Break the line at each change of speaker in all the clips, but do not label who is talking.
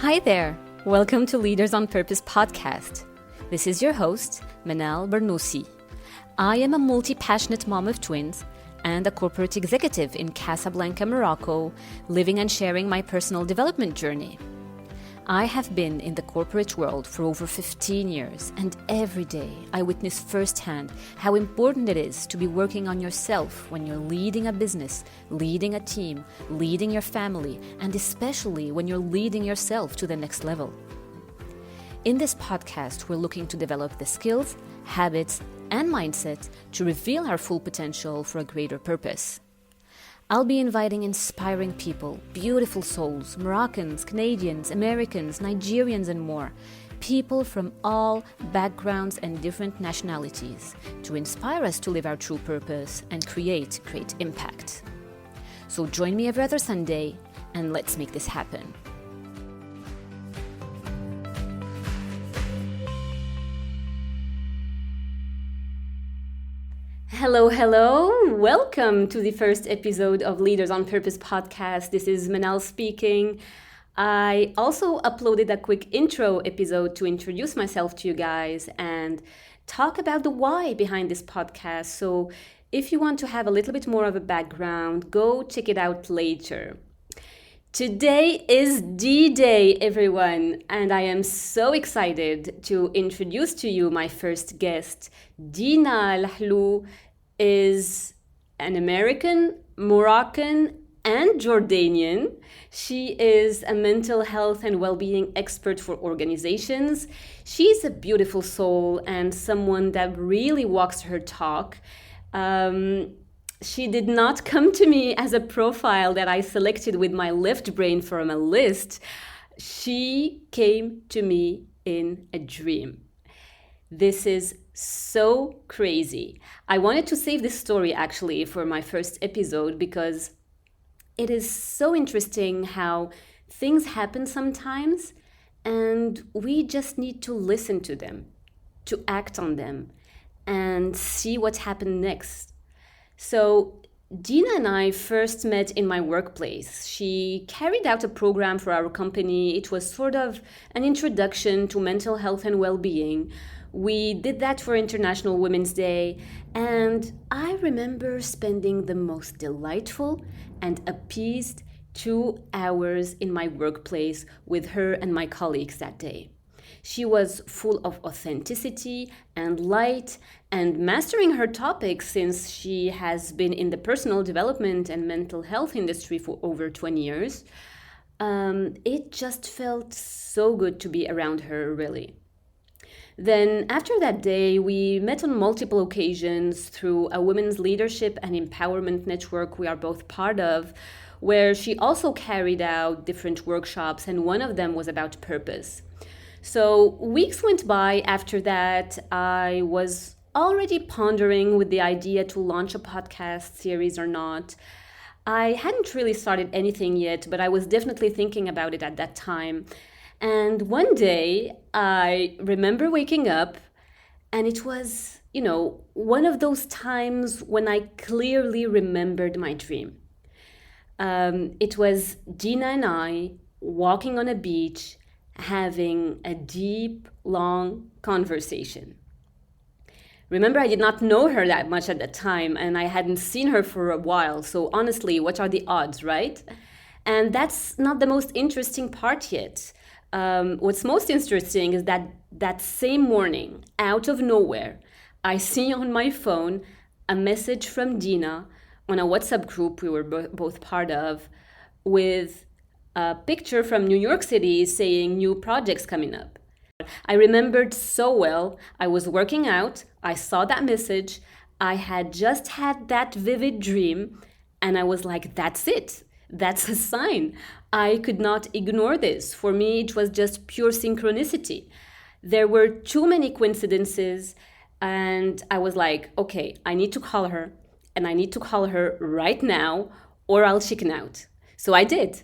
Hi there! Welcome to Leaders on Purpose podcast. This is your host, Manal Bernoussi. I am a multi-passionate mom of twins and a corporate executive in Casablanca, Morocco, living and sharing my personal development journey. I have been in the corporate world for over 15 years, and every day I witness firsthand how important it is to be working on yourself when you're leading a business, leading a team, leading your family, and especially when you're leading yourself to the next level. In this podcast, we're looking to develop the skills, habits, and mindset to reveal our full potential for a greater purpose. I'll be inviting inspiring people, beautiful souls, Moroccans, Canadians, Americans, Nigerians, and more. People from all backgrounds and different nationalities to inspire us to live our true purpose and create great impact. So join me every other Sunday and let's make this happen. Hello. Welcome to the first episode of Leaders on Purpose podcast. This is Manal speaking. I also uploaded a quick intro episode to introduce myself to you guys and talk about the why behind this podcast. So if you want to have a little bit more of a background, go check it out later. Today is D-Day, everyone, and I am so excited to introduce to you my first guest. Dina Lahlou is an American, Moroccan, and Jordanian. She is a mental health and well-being expert for organizations. She's a beautiful soul and someone that really walks her talk. She did not come to me as a profile that I selected with my left brain from a list. She came to me in a dream. This is so crazy. I wanted to save this story actually for my first episode because it is so interesting how things happen sometimes and we just need to listen to them, to act on them, and see what happened next. So Dina and I first met in my workplace. She carried out a program for our company. It was sort of an introduction to mental health and well-being. We did that for International Women's Day, and I remember spending the most delightful and appeased 2 hours in my workplace with her and my colleagues that day. She was full of authenticity and light and mastering her topics since she has been in the personal development and mental health industry for over 20 years. It just felt so good to be around her, really. Then after that day, we met on multiple occasions through a women's leadership and empowerment network we are both part of, where she also carried out different workshops, and one of them was about purpose. So weeks went by after that. I was already pondering with the idea to launch a podcast series or not. I hadn't really started anything yet, but I was definitely thinking about it at that time. And one day I remember waking up and it was, one of those times when I clearly remembered my dream. It was Dina and I walking on a beach, having a deep, long conversation. Remember, I did not know her that much at the time and I hadn't seen her for a while. So honestly, what are the odds, right? And that's not the most interesting part yet. What's most interesting is that same morning, out of nowhere, I see on my phone a message from Dina on a WhatsApp group we were both part of with a picture from New York City saying new projects coming up. I remembered so well. I was working out. I saw that message. I had just had that vivid dream and I was like, that's it. That's a sign. I could not ignore this. For me, it was just pure synchronicity. There were too many coincidences, and I was like, okay, I need to call her, and I need to call her right now, or I'll chicken out. So I did.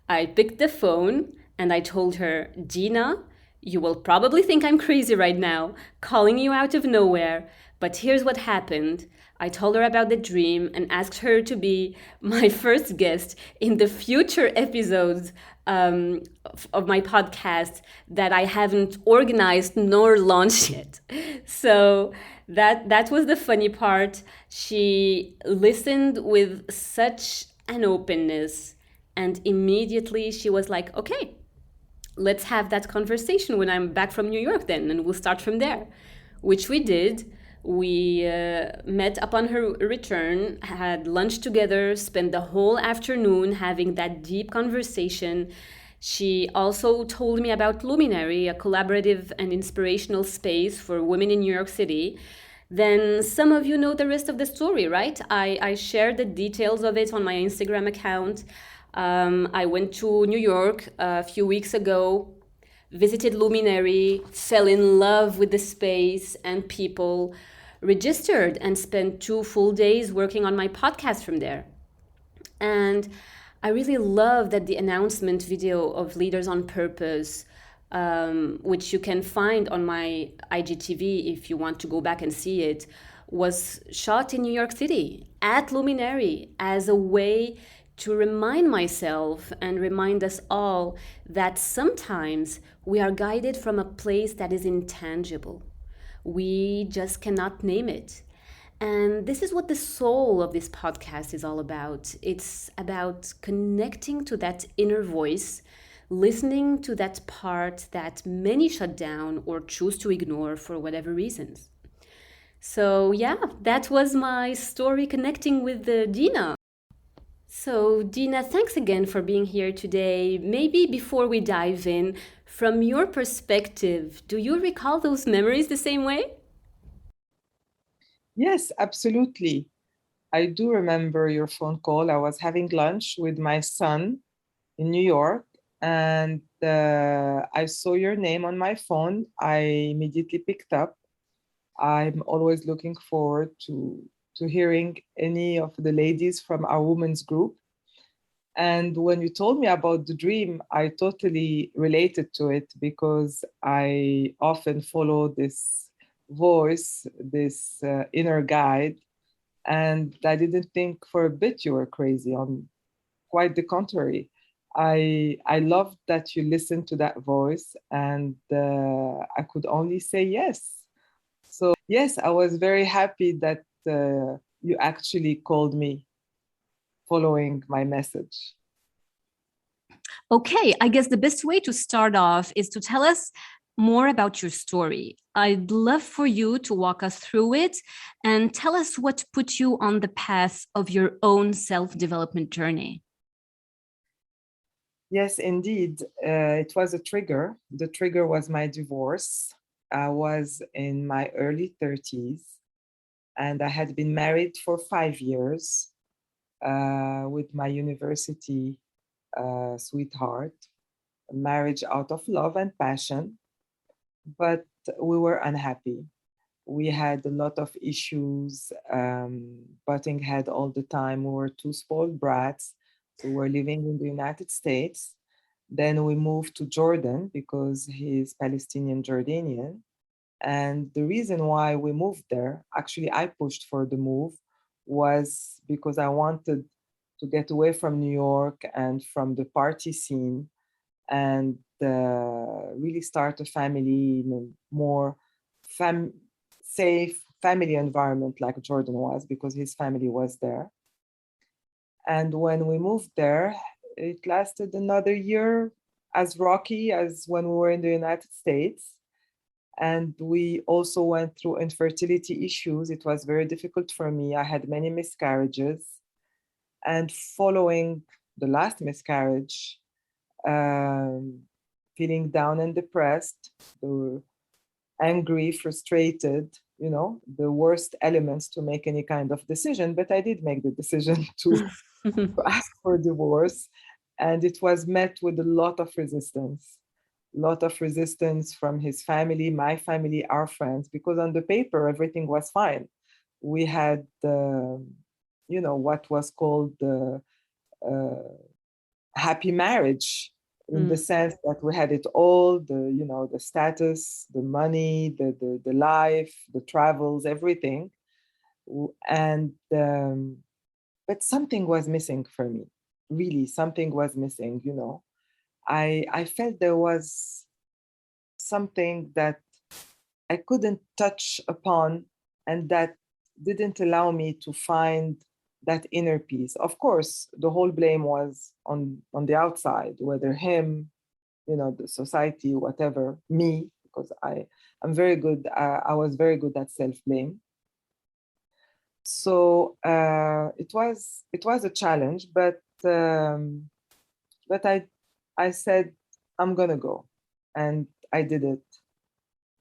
I picked the phone, and I told her, Dina, You will probably think I'm crazy right now, calling you out of nowhere, but here's what happened. I told her about the dream and asked her to be my first guest in the future episodes of my podcast that I haven't organized nor launched yet. So that was the funny part. She listened with such an openness, and immediately she was like, okay, let's have that conversation when I'm back from New York then, and we'll start from there, which we did. We met upon her return, had lunch together, spent the whole afternoon having that deep conversation. She also told me about Luminary, a collaborative and inspirational space for women in New York City. Then some of you know the rest of the story, right? I shared the details of it on my Instagram account. I went to New York a few weeks ago, visited Luminary, fell in love with the space and people, registered, and spent 2 full days working on my podcast from there. And I really love that the announcement video of Leaders on Purpose, which you can find on my IGTV if you want to go back and see it, was shot in New York City at Luminary as a way to remind myself and remind us all that sometimes we are guided from a place that is intangible. We just cannot name it. And this is what the soul of this podcast is all about. It's about connecting to that inner voice, listening to that part that many shut down or choose to ignore for whatever reasons. So, yeah, that was my story connecting with Dina. So, Dina, thanks again for being here today. Maybe before we dive in, from your perspective, do you recall those memories the same way?
Yes, absolutely. I do remember your phone call. I was having lunch with my son in New York, and I saw your name on my phone. I immediately picked up. I'm always looking forward to hearing any of the ladies from our women's group. And when you told me about the dream, I totally related to it because I often follow this voice, this inner guide. And I didn't think for a bit you were crazy. On quite the contrary. I loved that you listened to that voice, and I could only say yes. So yes, I was very happy that you actually called me following my message.
Okay, I guess the best way to start off is to tell us more about your story. I'd love for you to walk us through it and tell us what put you on the path of your own self-development journey.
Yes, indeed. It was a trigger. The trigger was my divorce. I was in my early 30s and I had been married for 5 years with my university sweetheart, a marriage out of love and passion, but we were unhappy. We had a lot of issues, butting head all the time. We were two spoiled brats. So we were living in the United States. Then we moved to Jordan because he's Palestinian Jordanian. And the reason why we moved there, actually, I pushed for the move, was because I wanted to get away from New York and from the party scene and really start a family in a more safe family environment like Jordan was, because his family was there. And when we moved there, it lasted another year, as rocky as when we were in the United States. And we also went through infertility issues. It was very difficult for me. I had many miscarriages. And following the last miscarriage, feeling down and depressed, angry, frustrated, the worst elements to make any kind of decision. But I did make the decision to ask for divorce. And it was met with a lot of resistance. Lot of resistance from his family, my family, our friends, because on the paper, everything was fine. We had, what was called the happy marriage. in the sense that we had it all, the status, the money, the life, the travels, everything. And, but something was missing for me. Really, something was missing, I felt there was something that I couldn't touch upon and that didn't allow me to find that inner peace. Of course, the whole blame was on the outside, whether him, the society, whatever, me, because I'm very good. I was very good at self-blame. So it was a challenge, but I said I'm gonna go, and I did it.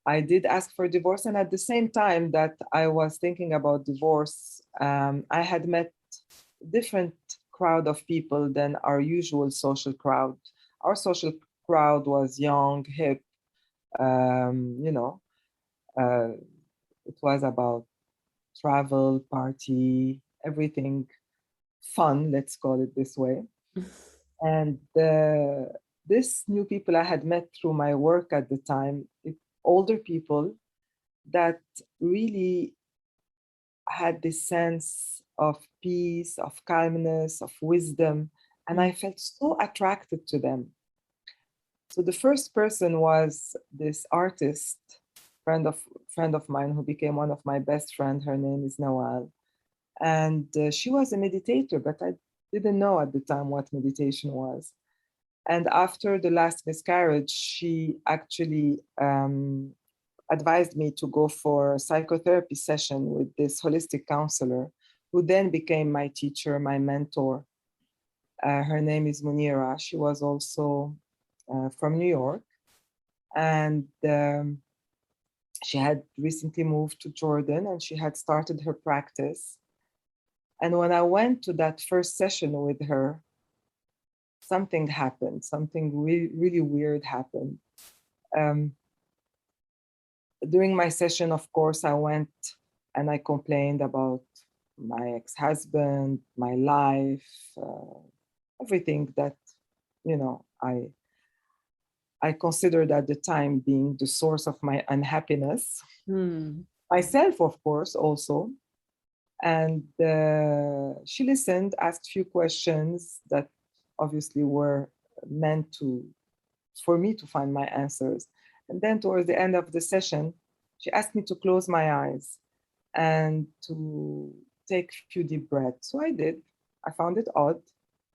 I did ask for divorce, and at the same time that I was thinking about divorce, I had met different crowd of people than our usual social crowd. Our social crowd was young, hip, it was about travel, party, everything fun, let's call it this way. And this new people I had met through my work at the time, older people that really had this sense of peace, of calmness, of wisdom, and I felt so attracted to them. So the first person was this artist, friend of mine who became one of my best friends. Her name is Nawal. And she was a meditator, but I didn't know at the time what meditation was. And after the last miscarriage, she actually advised me to go for a psychotherapy session with this holistic counselor, who then became my teacher, my mentor. Her name is Munira. She was also from New York. And she had recently moved to Jordan, and she had started her practice. And when I went to that first session with her, something happened, something really, really weird happened. During my session, of course, I went and I complained about my ex-husband, my life, everything that, I considered at the time being the source of my unhappiness. Myself, of course, also. And she listened, asked a few questions that obviously were meant for me to find my answers. And then towards the end of the session, she asked me to close my eyes and to take a few deep breaths. So I did. I found it odd,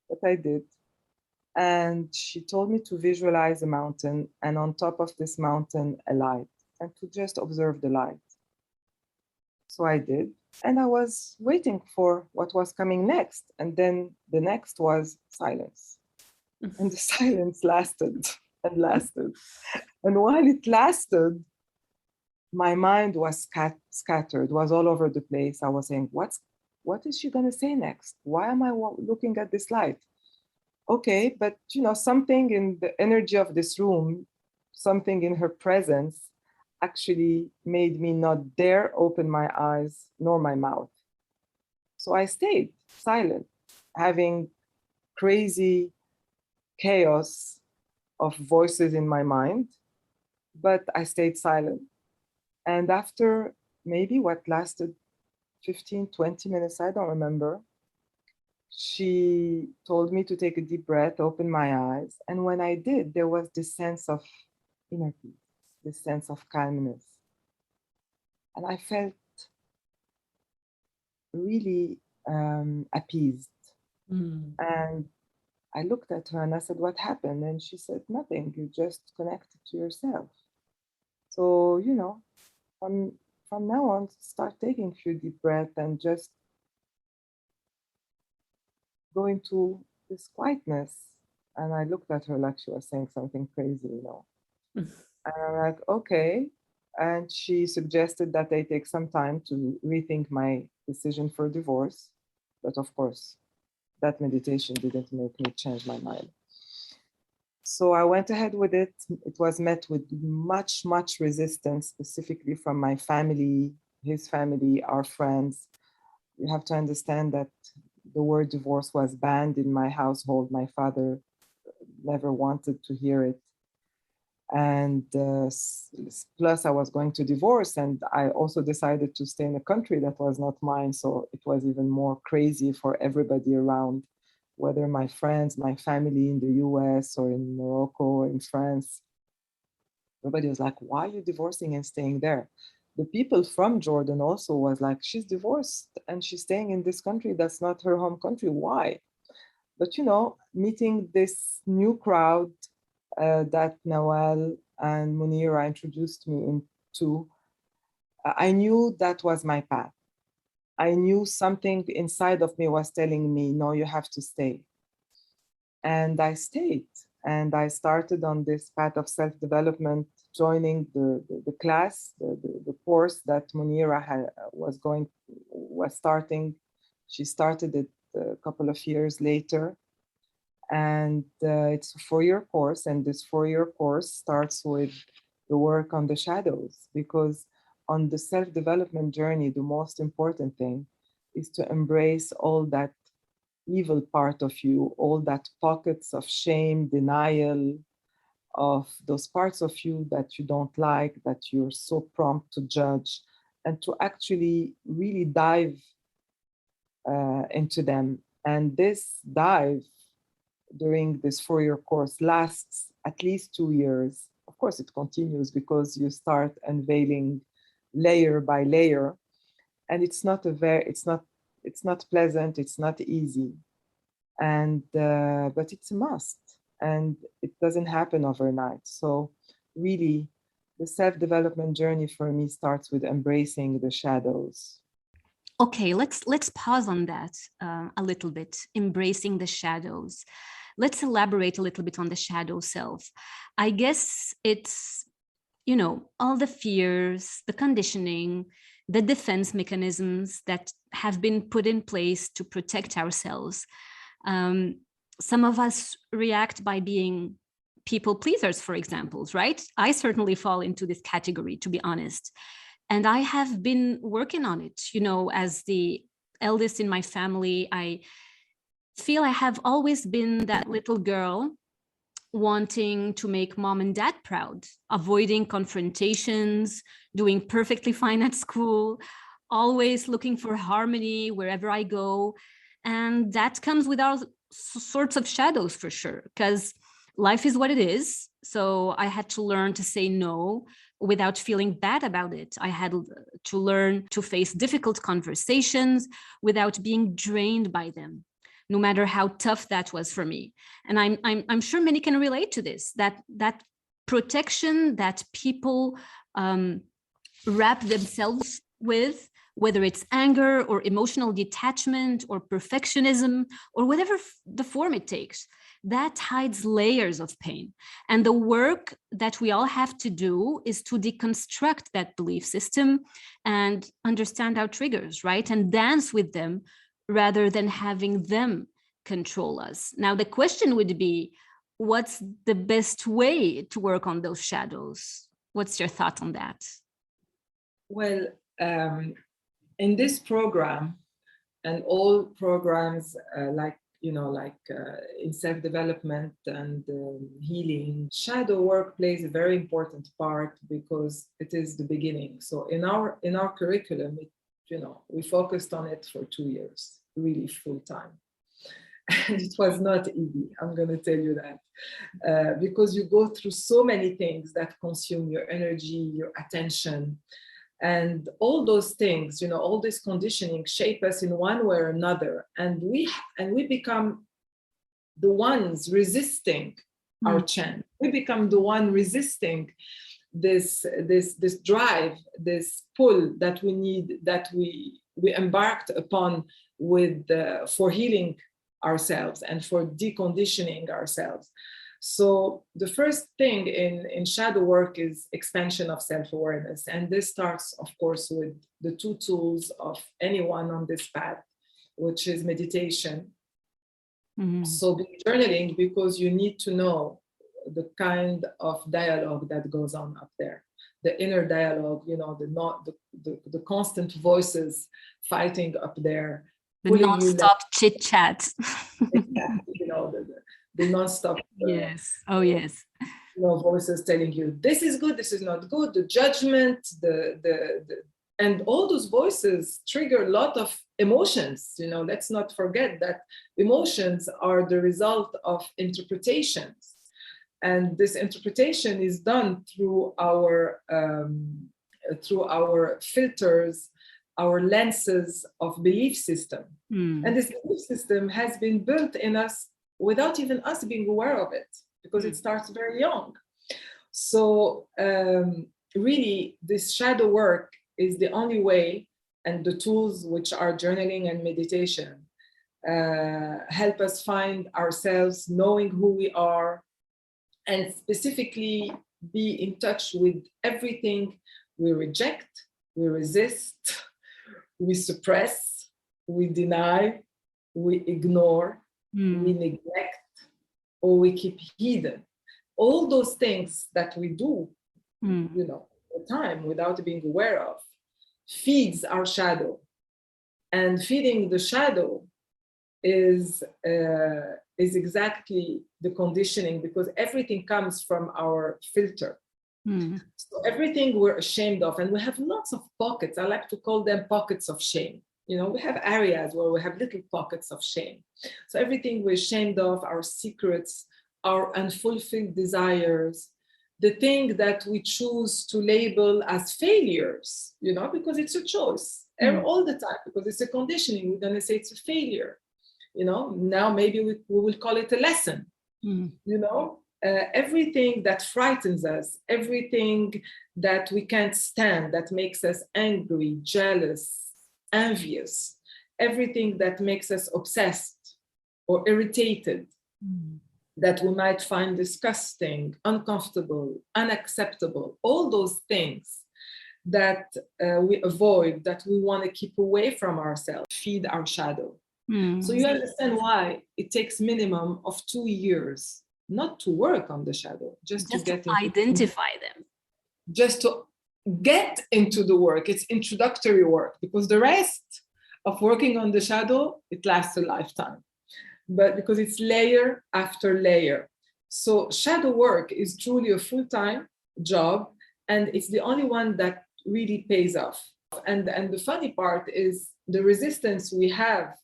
but I did. And she told me to visualize a mountain, and on top of this mountain, a light, and to just observe the light. So I did. And I was waiting for what was coming next. And then the next was silence. And the silence lasted and lasted. And while it lasted, my mind was scattered, was all over the place. I was saying, what is she going to say next? Why am I looking at this light? Okay, but something in the energy of this room, something in her presence actually made me not dare open my eyes nor my mouth. So I stayed silent, having crazy chaos of voices in my mind, but I stayed silent. And after maybe what lasted 15, 20 minutes, I don't remember, she told me to take a deep breath, open my eyes. And when I did, there was this sense of inner peace, this sense of calmness. And I felt really appeased. And I looked at her and I said, what happened? And she said, nothing, you just connected to yourself. So, from now on, start taking a few deep breaths and just go into this quietness. And I looked at her like she was saying something crazy, And I'm like, okay. And she suggested that I take some time to rethink my decision for divorce. But of course, that meditation didn't make me change my mind. So I went ahead with it. It was met with much, much resistance, specifically from my family, his family, our friends. You have to understand that the word divorce was banned in my household. My father never wanted to hear it. And plus I was going to divorce, and I also decided to stay in a country that was not mine. So it was even more crazy for everybody around, whether my friends, my family in the US or in Morocco or in France. Everybody was like, why are you divorcing and staying there? The people from Jordan also was like, she's divorced and she's staying in this country that's not her home country. Why? But meeting this new crowd that Nawal and Munira introduced me into, I knew that was my path. I knew something inside of me was telling me, no, you have to stay. And I stayed. And I started on this path of self-development, joining the class, the course that Munira was starting. She started it a couple of years later. And it's a 4-year course. And this 4-year course starts with the work on the shadows, because on the self-development journey, the most important thing is to embrace all that evil part of you, all that pockets of shame, denial, of those parts of you that you don't like, that you're so prompt to judge, and to actually really dive into them. And this dive during this 4-year course lasts at least 2 years. Of course, it continues because you start unveiling layer by layer, and it's not pleasant, it's not easy, and but it's a must, and it doesn't happen overnight. So really, the self-development journey for me starts with embracing the shadows.
Okay, let's pause on that a little bit. Embracing the shadows. Let's elaborate a little bit on the shadow self. I guess it's, all the fears, the conditioning, the defense mechanisms that have been put in place to protect ourselves. Some of us react by being people pleasers, for example, right? I certainly fall into this category, to be honest. And I have been working on it, as the eldest in my family. I feel I have always been that little girl wanting to make mom and dad proud, avoiding confrontations, doing perfectly fine at school, always looking for harmony wherever I go. And that comes with all sorts of shadows, for sure, because life is what it is. So I had to learn to say no without feeling bad about it. I had to learn to face difficult conversations without being drained by them, no matter how tough that was for me. And I'm sure many can relate to this, that protection that people wrap themselves with, whether it's anger or emotional detachment or perfectionism or whatever the form it takes, that hides layers of pain. And the work that we all have to do is to deconstruct that belief system and understand our triggers, right? And dance with them rather than having them control us. Now, the question would be, what's the best way to work on those shadows? What's your thought on that?
Well, in this program and all programs in self-development and healing, shadow work plays a very important part because it is the beginning. So in our curriculum, we focused on it for 2 years, really full time. And it was not easy, I'm going to tell you that, because you go through so many things that consume your energy, your attention, and all those things, all this conditioning shape us in one way or another, and we become the ones resisting our change. We become the one resisting this drive, this pull that we need, that we embarked upon for healing ourselves and for deconditioning ourselves. So the first thing in shadow work is expansion of self-awareness. And this starts, of course, with the 2 tools of anyone on this path, which is meditation. Mm-hmm. So journaling, because you need to know the kind of dialogue that goes on up there, the inner dialogue, the constant voices fighting up there.
The non-stop chit chat.
Exactly, the non-stop
Yes. Oh, yes.
voices telling you this is good, this is not good, the judgment, and all those voices trigger a lot of emotions. Let's not forget that emotions are the result of interpretations, and this interpretation is done through our filters, our lenses of belief system. And this belief system has been built in us without even us being aware of it, because it starts very young. So really, this shadow work is the only way, and the tools, which are journaling and meditation, help us find ourselves, knowing who we are, and specifically be in touch with everything we reject, we resist, we suppress, we deny, we ignore, we neglect, or we keep hidden. All those things that we do, all the time without being aware of, feeds our shadow. And feeding the shadow is exactly the conditioning, because everything comes from our filter. So everything we're ashamed of, and we have lots of pockets. I like to call them pockets of shame. We have areas where we have little pockets of shame. So everything we're ashamed of, our secrets, our unfulfilled desires, the thing that we choose to label as failures, because it's a choice all the time, because it's a conditioning. We're going to say it's a failure. Now maybe we will call it a lesson. Everything that frightens us, everything that we can't stand, that makes us angry, jealous, envious, everything that makes us obsessed or irritated, that we might find disgusting, uncomfortable, unacceptable, all those things that we avoid, that we want to keep away from ourselves, feed our shadow. So you understand why it takes minimum of 2 years not to work on the shadow, just to
identify them,
just to get into the work. It's introductory work, because the rest of working on the shadow, it lasts a lifetime, but because it's layer after layer. So shadow work is truly a full-time job, and it's the only one that really pays off. And the funny part is the resistance we have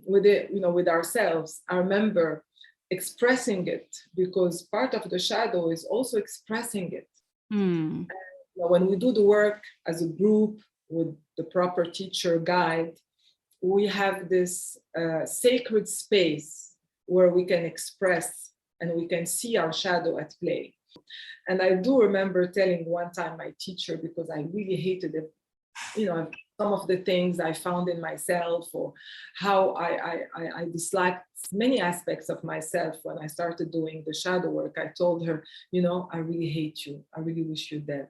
with it, with ourselves. I remember expressing it, because part of the shadow is also expressing it. And, when we do the work as a group with the proper teacher guide, we have this sacred space where we can express and we can see our shadow at play. And I do remember telling one time my teacher, because I really hated it, some of the things I found in myself, or how I disliked many aspects of myself when I started doing the shadow work. I told her, I really hate you. I really wish you dead.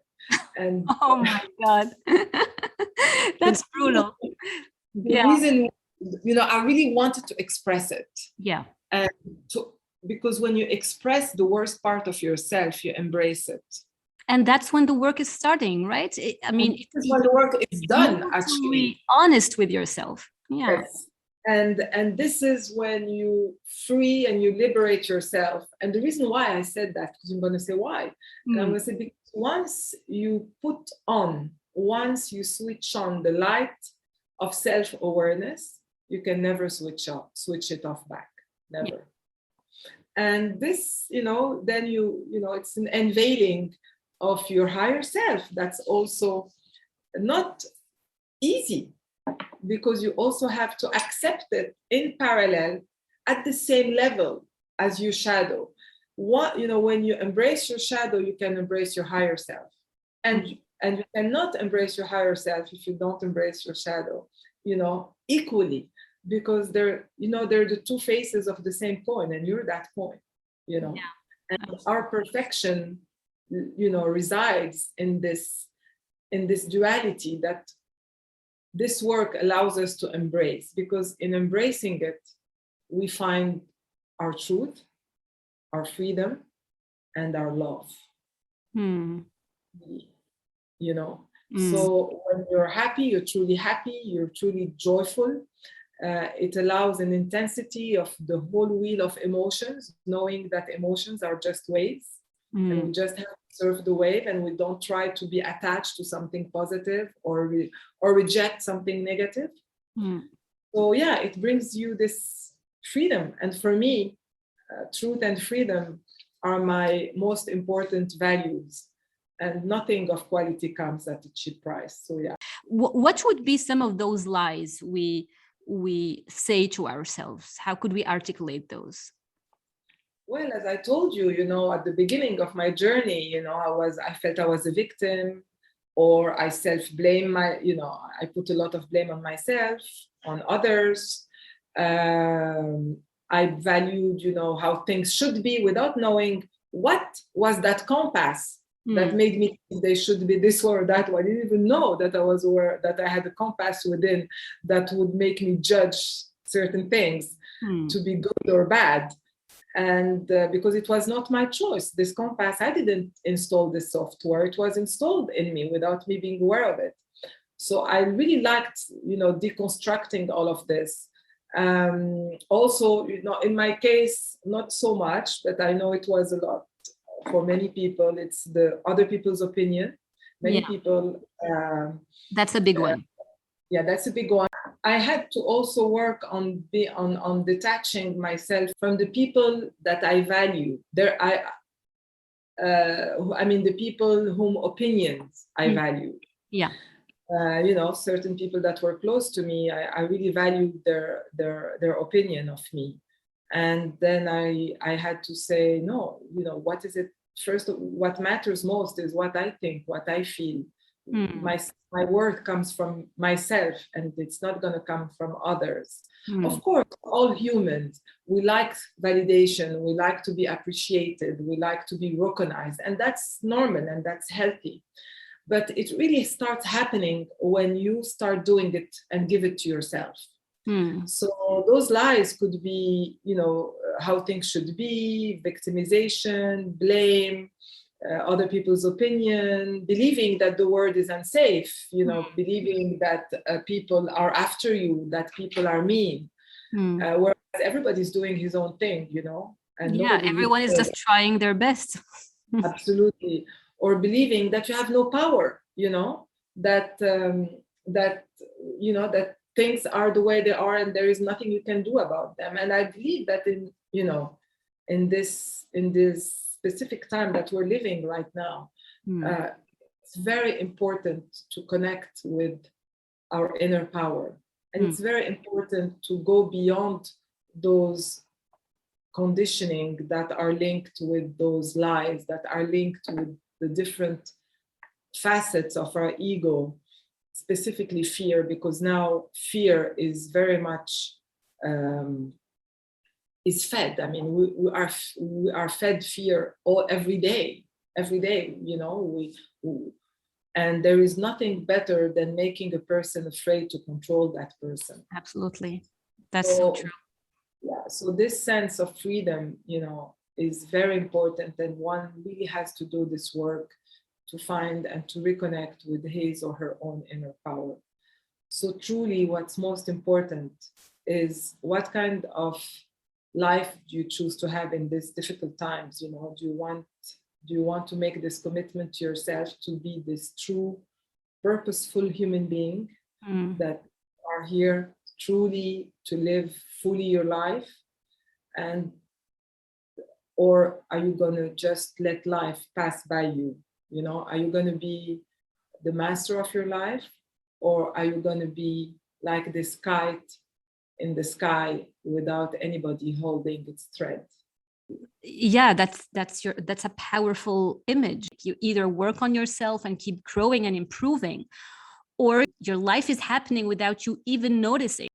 And
oh my God, that's brutal.
The reason, I really wanted to express it.
Yeah.
And because when you express the worst part of yourself, you embrace it.
And that's when the work is starting, right?
When the work is done, actually.
Honest with yourself. Yeah.
Yes. And this is when you free and you liberate yourself. And the reason why I said that, because I'm going to say why. And I'm going to say, because once you switch on the light of self-awareness, you can never switch it off back. Never. Yeah. And this, then it's an unveiling of your higher self. That's also not easy, because you also have to accept it in parallel at the same level as your shadow. When you embrace your shadow, you can embrace your higher self. And you cannot embrace your higher self if you don't embrace your shadow, equally, because they're the two faces of the same coin, and you're that coin,
Yeah.
And our perfection, resides in this duality that this work allows us to embrace, because in embracing it, we find our truth, our freedom, and our love. So when you're happy, you're truly joyful, It allows an intensity of the whole wheel of emotions, knowing that emotions are just waves, and we just have to surf the wave, and we don't try to be attached to something positive or reject something negative. So yeah, it brings you this freedom. And for me, truth and freedom are my most important values, and nothing of quality comes at a cheap price. So yeah.
What would be some of those lies we say to ourselves? How could we articulate those?
Well, as I told you, at the beginning of my journey, I felt I was a victim, or I self-blame I put a lot of blame on myself, on others. I valued, how things should be without knowing what was that compass that made me think they should be this way or that way. I didn't even know that I was aware that I had a compass within that would make me judge certain things to be good or bad. And because it was not my choice, this compass, I didn't install this software. It was installed in me without me being aware of it. So I really liked, deconstructing all of this. Also, in my case, not so much, but I know it was a lot for many people. It's the other people's opinion. Many people.
That's a big one.
Yeah, that's a big one. I had to also work on detaching myself from the people that I value. The people whom opinions I value.
Yeah.
Certain people that were close to me, I really valued their opinion of me. And then I had to say, no, what is it? First, what matters most is what I think, what I feel. My word comes from myself, and it's not going to come from others. Of course, all humans, we like validation, we like to be appreciated, we like to be recognized, and that's normal and that's healthy. But it really starts happening when you start doing it and give it to yourself. So those lies could be, how things should be, victimization, blame, other people's opinion, believing that the world is unsafe, believing that people are after you, that people are mean, whereas everybody's doing his own thing, and
everyone is just trying their best.
Absolutely. Or believing that you have no power, that things are the way they are and there is nothing you can do about them. And I believe that in this specific time that we're living right now, it's very important to connect with our inner power. And it's very important to go beyond those conditioning that are linked with those lies, that are linked with the different facets of our ego, specifically fear, because now fear is very much is fed. I mean, we are fed fear every day, and there is nothing better than making a person afraid to control that person.
Absolutely. That's so true.
Yeah, so this sense of freedom, is very important, and one really has to do this work to find and to reconnect with his or her own inner power. So truly what's most important is what kind of life do you choose to have in these difficult times? Do you want to make this commitment to yourself to be this true, purposeful human being that are here truly to live fully your life? Or are you going to just let life pass by you? Are you going to be the master of your life, or are you going to be like this kite in the sky without anybody holding its thread?
Yeah, that's a powerful image. You either work on yourself and keep growing and improving, or your life is happening without you even noticing.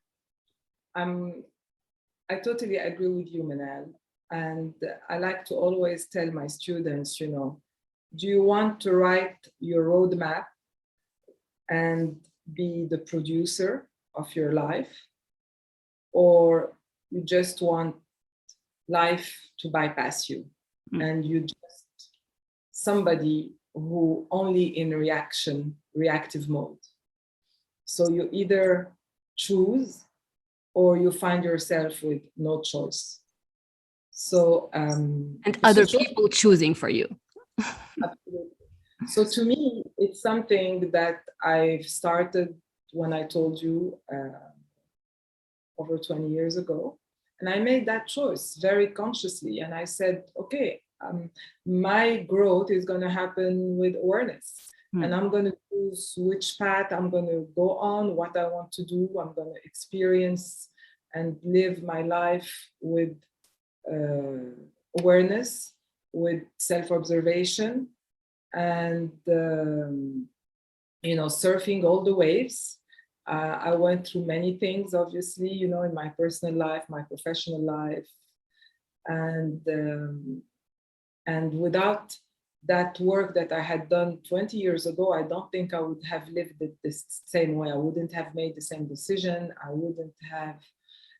I totally agree with you, Manal. And I like to always tell my students, do you want to write your roadmap and be the producer of your life? Or you just want life to bypass you and you just somebody who only in reactive mode? So you either choose or you find yourself with no choice. So,
and other people choosing for you.
Absolutely. So to me, it's something that I've started when I told you over 20 years ago. And I made that choice very consciously. And I said, okay, my growth is going to happen with awareness. And I'm going to choose which path I'm going to go on, what I want to do. I'm going to experience and live my life with awareness, with self-observation, and surfing all the waves. I went through many things, obviously, in my personal life, my professional life, and without that work that I had done 20 years ago, I don't think I would have lived it the same way. I wouldn't have made the same decision. I wouldn't have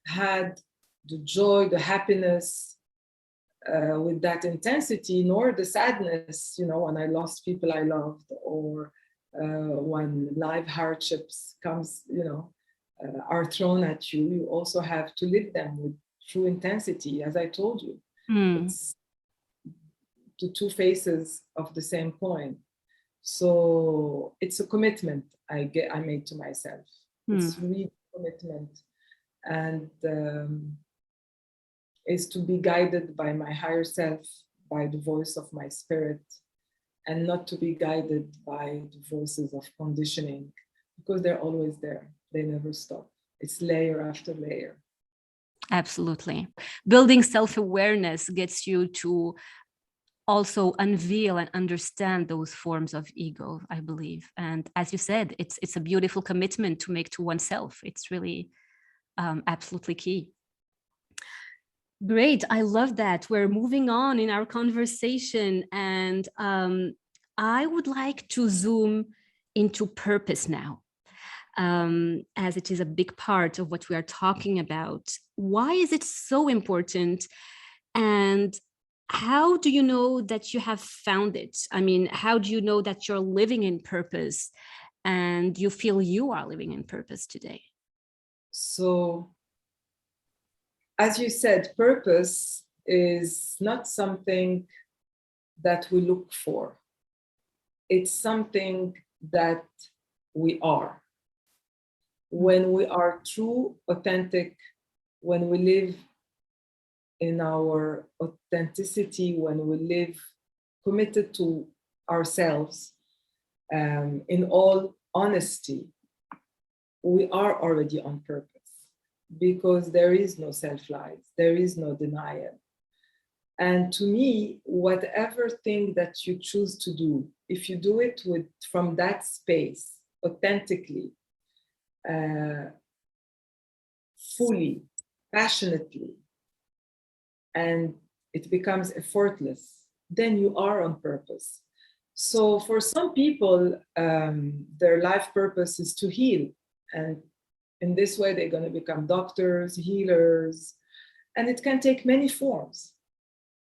had the joy, the happiness with that intensity, nor the sadness, when I lost people I loved, or when life hardships are thrown at you. You also have to live them with true intensity. As I told you, it's the two faces of the same coin. So it's a commitment I made to myself. It's really a commitment, and is to be guided by my higher self, by the voice of my spirit, and not to be guided by the voices of conditioning, because they're always there. They never stop. It's layer after layer.
Absolutely. Building self-awareness gets you to also unveil and understand those forms of ego, I believe. And as you said, it's a beautiful commitment to make to oneself. It's really absolutely key. Great. I love that. We're moving on in our conversation, and I would like to zoom into purpose now, as it is a big part of what we are talking about. Why is it so important? And how do you know that you have found it? I mean, how do you know that you're living in purpose and you feel you are living in purpose today?
So, as you said, purpose is not something that we look for. It's something that we are. When we are true, authentic, when we live in our authenticity, when we live committed to ourselves, in all honesty, we are already on purpose, because there is no self-lies, there is no denial. And to me, whatever thing that you choose to do, if you do it from that space, authentically, fully, passionately, and it becomes effortless, then you are on purpose. So for some people, their life purpose is to heal. And in this way, they're going to become doctors, healers, and it can take many forms.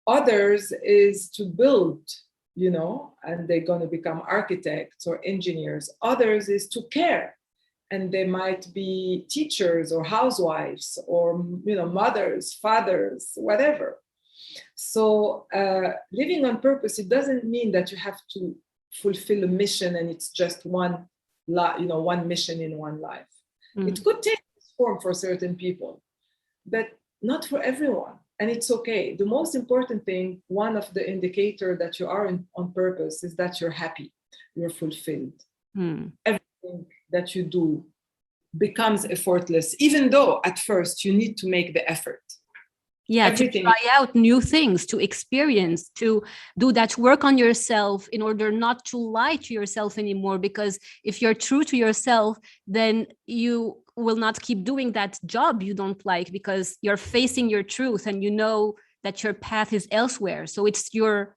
Others is to build, and they're going to become architects or engineers. Others is to care, and they might be teachers or housewives or mothers, fathers, whatever. So living on purpose, it doesn't mean that you have to fulfill a mission and it's just one mission in one life. It could take this form for certain people, but not for everyone. And it's okay. The most important thing, one of the indicators that you are on purpose, is that you're happy, you're fulfilled. Everything that you do becomes effortless, even though at first you need to make the effort.
Yeah, everything. To try out new things, to experience, to do that work on yourself in order not to lie to yourself anymore. Because if you're true to yourself, then you will not keep doing that job you don't like, because you're facing your truth and you know that your path is elsewhere. So it's your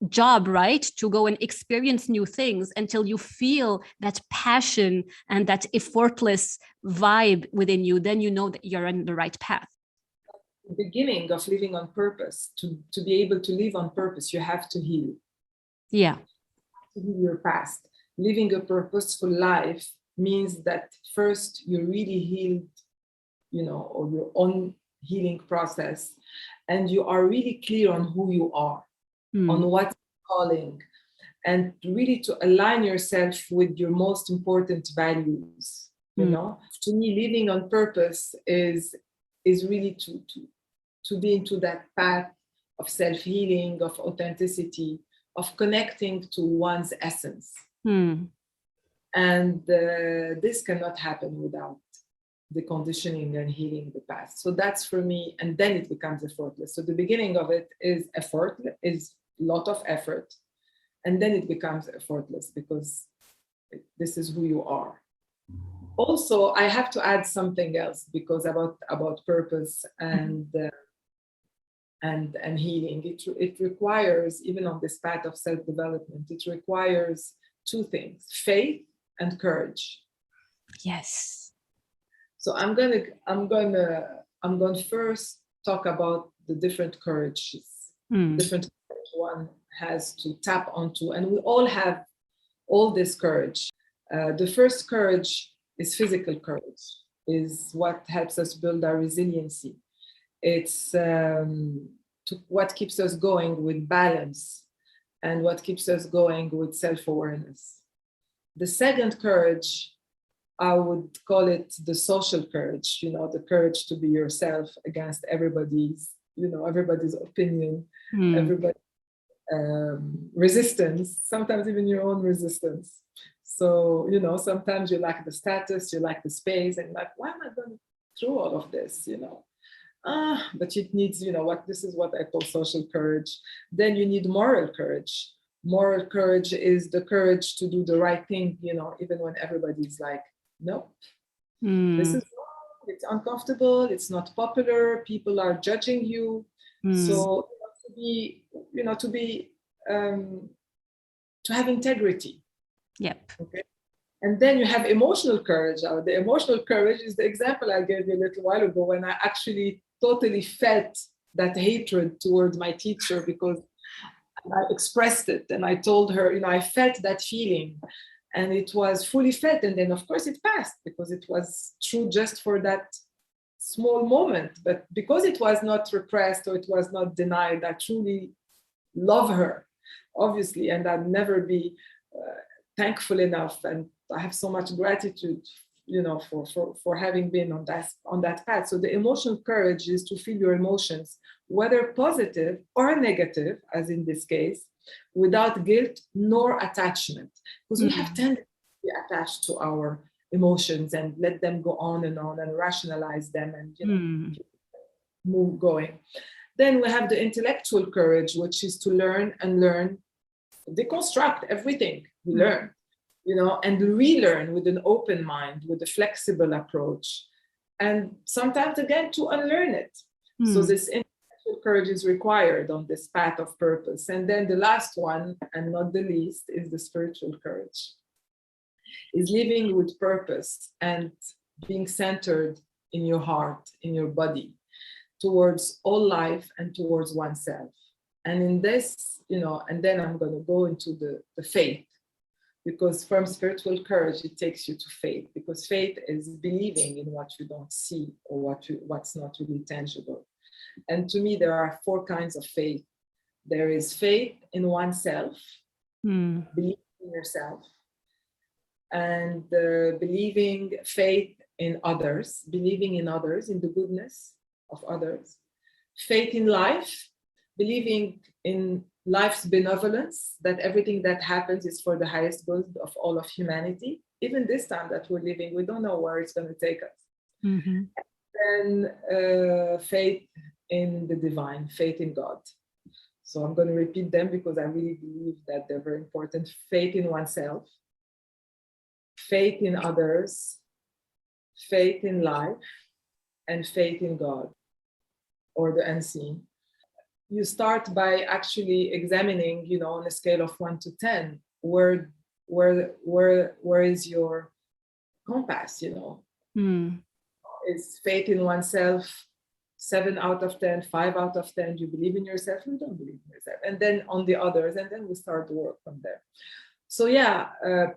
job, right, to go and experience new things until you feel that passion and that effortless vibe within you. Then you know that you're on the right path.
The beginning of living on purpose, to be able to live on purpose, you have to heal.
Yeah.
To heal your past. Living a purposeful life means that first you really healed or your own healing process, and you are really clear on who you are, on what's calling, and really to align yourself with your most important values. To me, living on purpose is really to be into that path of self-healing, of authenticity, of connecting to one's essence. And this cannot happen without the conditioning and healing the past. So that's for me, and then it becomes effortless. So the beginning of it is a lot of effort, and then it becomes effortless because this is who you are. Also, I have to add something else, because about purpose and healing, it requires, even on this path of self-development, it requires two things: faith and courage.
Yes.
So I'm going to first talk about the different courages, different courage one has to tap onto, and we all have all this courage. The first courage is physical courage, is what helps us build our resiliency. It's what keeps us going with balance, and what keeps us going with self-awareness. The second courage, I would call it the social courage, the courage to be yourself against everybody's opinion, everybody's resistance, sometimes even your own resistance. So, sometimes you lack the status, you lack the space, and you're like, why am I going through all of this, but it needs, this is what I call social courage. Then you need moral courage. Moral courage is the courage to do the right thing, even when everybody's like, no, this is wrong, it's uncomfortable, it's not popular, people are judging you. So to have integrity.
Yep.
Okay. And then you have emotional courage. The emotional courage is the example I gave you a little while ago, when I actually totally felt that hatred towards my teacher, because I expressed it and I told her, I felt that feeling, and it was fully felt. And then of course it passed, because it was true just for that small moment. But because it was not repressed or it was not denied, I truly love her, obviously, and I'd never be thankful enough, and I have so much gratitude, for having been on that path. So the emotional courage is to feel your emotions, whether positive or negative, as in this case, without guilt nor attachment, because we have tendency to be attached to our emotions and let them go on and rationalize them and move going. Then we have the intellectual courage, which is to learn and learn, deconstruct everything we learn, and relearn with an open mind, with a flexible approach, and sometimes again to unlearn it. So this intellectual courage is required on this path of purpose. And then the last one, and not the least, is the spiritual courage, is living with purpose and being centered in your heart, in your body, towards all life and towards oneself. And in this, and then I'm going to go into the faith, because from spiritual courage, it takes you to faith, because faith is believing in what you don't see or what's not really tangible. And to me, there are 4 kinds of faith. There is faith in oneself, believing in yourself, and believing faith in others, believing in others, in the goodness of others. Faith in life, believing in life's benevolence, that everything that happens is for the highest good of all of humanity. Even this time that we're living, we don't know where it's going to take us. And faith in the divine, faith in God. So I'm going to repeat them because I really believe that they're very important. Faith in oneself, faith in others, faith in life, and faith in God, or the unseen. You start by actually examining, on a scale of 1 to 10, where is your compass, Is faith in oneself 7 out of 10, 5 out of 10? You believe in yourself, you don't believe in yourself. And then on the others, and then we start to work from there. So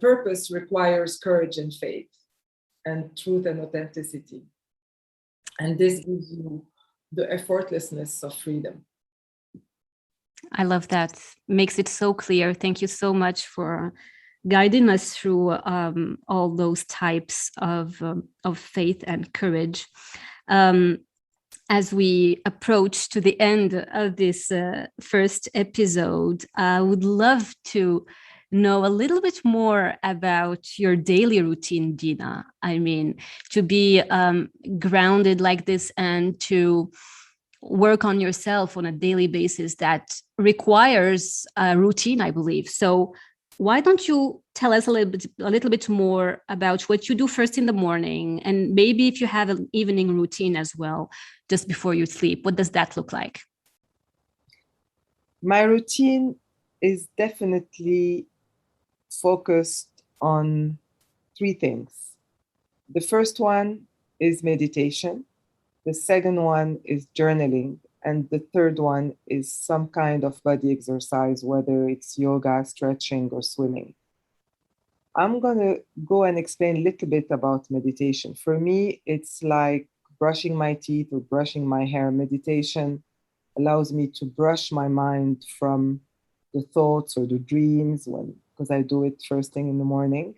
purpose requires courage and faith and truth and authenticity. And this gives you the effortlessness of freedom.
I love that. Makes it so clear. Thank you so much for guiding us through all those types of faith and courage. As we approach to the end of this first episode, I would love to know a little bit more about your daily routine, Dina. I mean, to be grounded like this and to work on yourself on a daily basis, that requires a routine, I believe. So why don't you tell us a little bit more about what you do first in the morning, and maybe if you have an evening routine as well, just before you sleep? What does that look like?
My routine is definitely focused on three things. The first one is meditation. The second one is journaling. And the third one is some kind of body exercise, whether it's yoga, stretching, or swimming. I'm going to go and explain a little bit about meditation. For me, it's like brushing my teeth or brushing my hair. Meditation allows me to brush my mind from the thoughts or the dreams, because I do it first thing in the morning,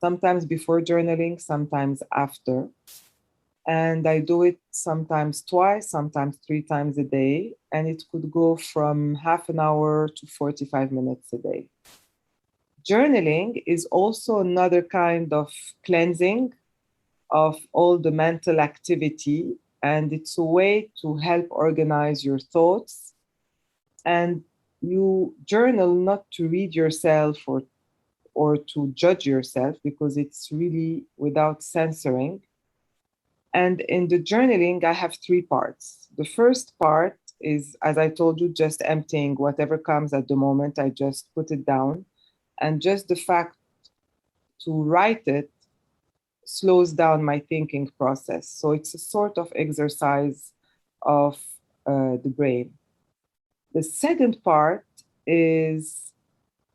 sometimes before journaling, sometimes after. And I do it sometimes twice, sometimes 3 times a day. And it could go from half an hour to 45 minutes a day. Journaling is also another kind of cleansing of all the mental activity. And it's a way to help organize your thoughts. And you journal not to read yourself or to judge yourself, because it's really without censoring. And in the journaling, I have 3 parts. The first part is, as I told you, just emptying whatever comes at the moment. I just put it down. And just the fact to write it slows down my thinking process. So it's a sort of exercise of the brain. The second part is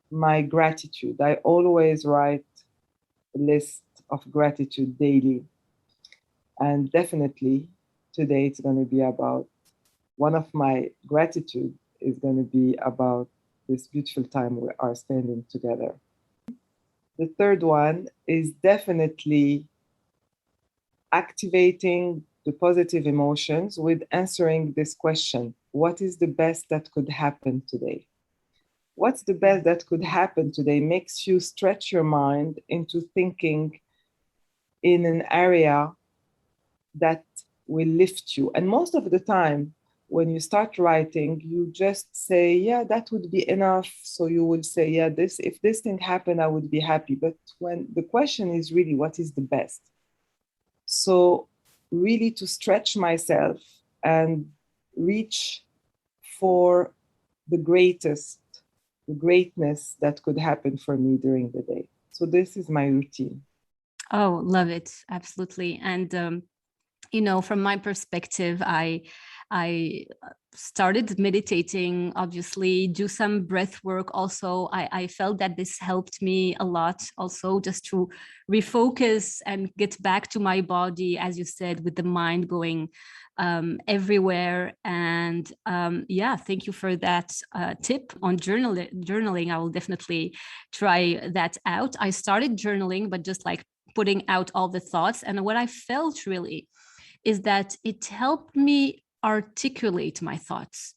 my gratitude. I always write a list of gratitude daily. And definitely today it's going to be about, one of my gratitude is going to be about this beautiful time we are spending together. The third one is definitely activating the positive emotions with answering this question: what is the best that could happen today? What's the best that could happen today makes you stretch your mind into thinking in an area that will lift you. And most of the time, when you start writing, you just say, yeah, that would be enough. So you would say, yeah, if this thing happened, I would be happy. But when the question is really, what is the best? So really to stretch myself and reach for the greatness that could happen for me during the day. So this is my routine.
Oh, love it. Absolutely. And from my perspective, I started meditating, obviously, do some breath work also. I felt that this helped me a lot also, just to refocus and get back to my body, as you said, with the mind going everywhere. And thank you for that tip on journaling. I will definitely try that out. I started journaling, but just like putting out all the thoughts. And what I felt really is that it helped me articulate my thoughts.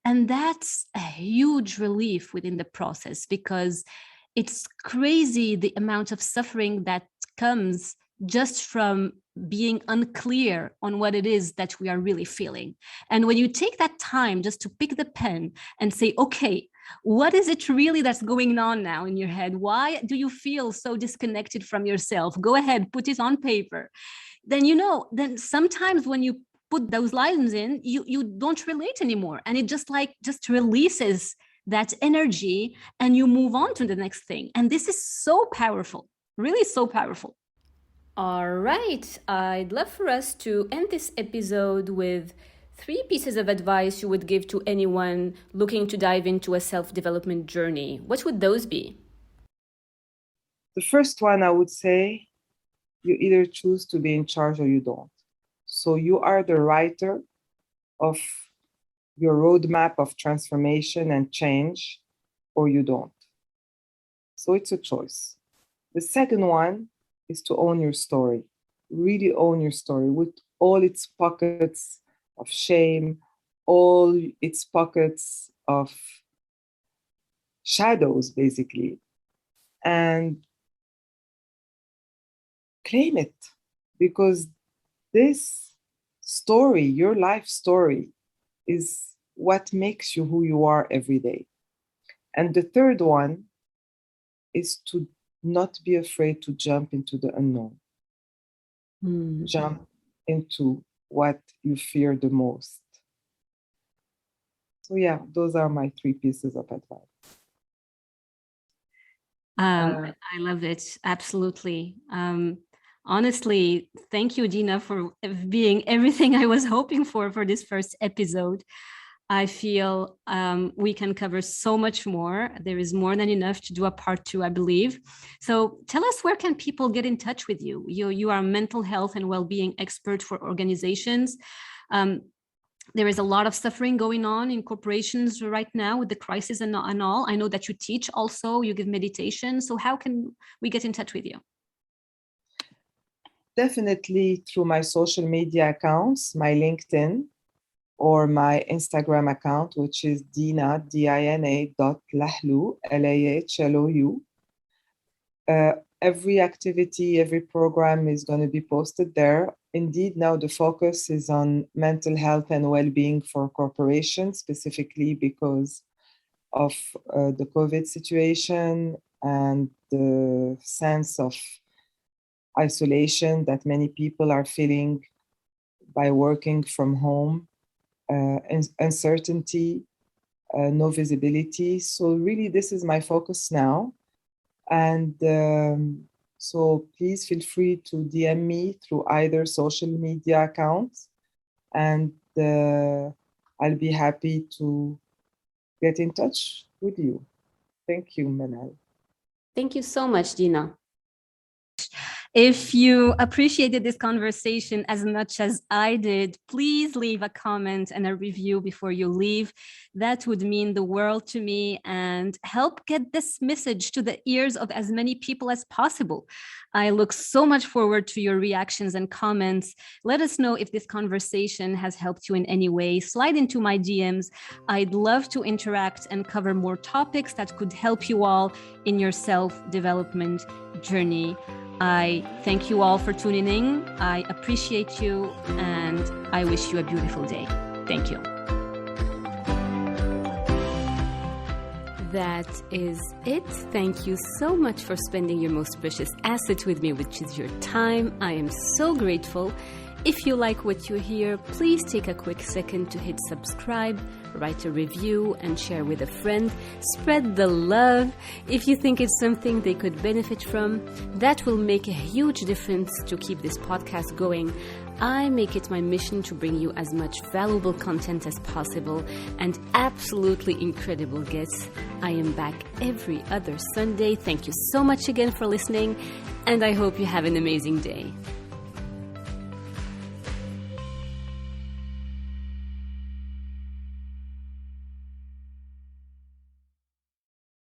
And that's a huge relief within the process, because it's crazy the amount of suffering that comes just from being unclear on what it is that we are really feeling. And when you take that time just to pick the pen and say, okay, what is it really that's going on now in your head? Why do you feel so disconnected from yourself? Go ahead, put it on paper. Then sometimes when you put those lines in, you don't relate anymore. And it just releases that energy and you move on to the next thing. And this is so powerful, really so powerful.
All right. I'd love for us to end this episode with 3 pieces of advice you would give to anyone looking to dive into a self-development journey. What would those be?
The first one, I would say, you either choose to be in charge or you don't. So you are the writer of your roadmap of transformation and change, or you don't. So it's a choice. The second one is to own your story. Really own your story with all its pockets of shame, all its pockets of shadows, basically, and claim it, because this story, your life story, is what makes you who you are every day. And the third one is to not be afraid to jump into the unknown. Jump into what you fear the most. So yeah, those are my 3 pieces of advice.
I love it. Absolutely. Honestly, thank you, Dina, for being everything I was hoping for this first episode. I feel we can cover so much more. There is more than enough to do a part 2, I believe. So tell us, where can people get in touch with you? You are a mental health and well-being expert for organizations. There is a lot of suffering going on in corporations right now with the crisis and all. I know that you teach also, you give meditation. So how can we get in touch with you?
Definitely through my social media accounts, my LinkedIn, or my Instagram account, which is Dina, Dina.Lahlou, Lahlou. Every activity, every program is going to be posted there. Indeed, now the focus is on mental health and well-being for corporations, specifically because of the COVID situation and the sense of isolation that many people are feeling by working from home, uncertainty, no visibility. So really, this is my focus now. And so please feel free to DM me through either social media accounts, and I'll be happy to get in touch with you. Thank you, Manal.
Thank you so much, Dina.
If you appreciated this conversation as much as I did, please leave a comment and a review before you leave. That would mean the world to me and help get this message to the ears of as many people as possible. I look so much forward to your reactions and comments. Let us know if this conversation has helped you in any way. Slide into my DMs. I'd love to interact and cover more topics that could help you all in your self-development journey. I thank you all for tuning in. I appreciate you, and I wish you a beautiful day. Thank you.
That is it. Thank you so much for spending your most precious asset with me, which is your time. I am so grateful. If you like what you hear, please take a quick second to hit subscribe, write a review, and share with a friend. Spread the love. If you think it's something they could benefit from, that will make a huge difference to keep this podcast going. I make it my mission to bring you as much valuable content as possible and absolutely incredible guests. I am back every other Sunday. Thank you so much again for listening, and I hope you have an amazing day.